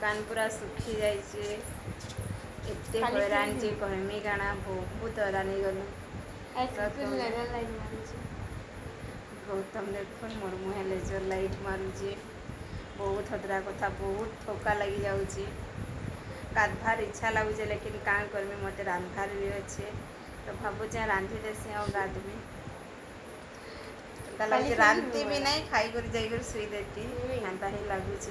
दुकान पूरा सुखी जाइए एते हैरान जे कहमी काना बहुत हैरान गलु गौतम देखो मोर मुहे लेजर लाइट मारुचे बहुत हदरा कथा बहुत थका लगी जाऊँगी गाधवार इच्छा लगुचे लेकिन कान करमी मत रांधार भी अच्छे तो भावुचे रांधि देसी और गाधमी लगे रांधती भी नहीं खाई कर जाकर सुई देती एंता ही लगुच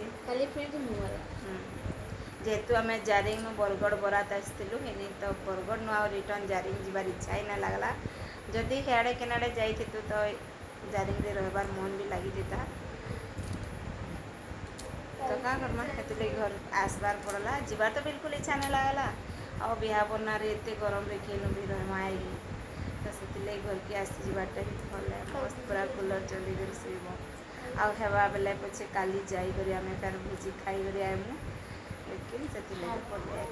जेहेतु आम जारिंग बरगढ़ बरात आसलु हेनी तो बरगढ़ नु रिटर्न जारिंग जीवार इच्छा ही ना लगला जदि हेड़े केनाडे जाइथु तो जारिंग रे रहबार मन भी लगी देता तो क्या करमा हेतु घर आसबार पड़ला जीवार तो बिल्कुल इच्छा नहीं लगला और बिहा बना एत गरम रे केनु भी रहमा आई तो से घर के आसी जीवारटा ही भल मस्त पूरा कूलर चली कर शुब आवा बेले पछे काली जाकर आम कार भोजी खाई आमु लेकिन से पड़े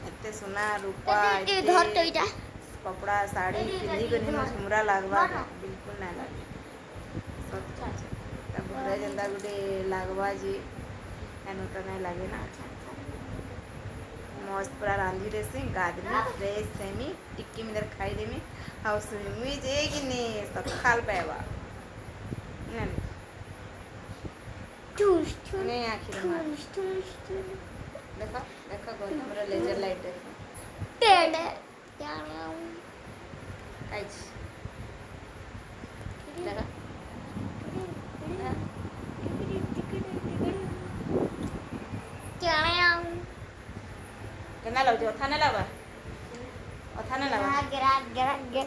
एते सोना रूपा कपड़ा साड़ी पिंधि कर झुमरा लगवा बिल्कुल ना लगे घरे जेनता गोटे लगवा जी एनु तो नहीं लगे ना मस्त पूरा रांधि देसी गाधमी फ्रेश सेमी टिक्की मिदर खाईदेमी आउ सुई जे कि सकाल पाइबा नहीं आखिर देखो देखो गौतम लेजर लाइट देखो देखो केना लग अथा ना लगा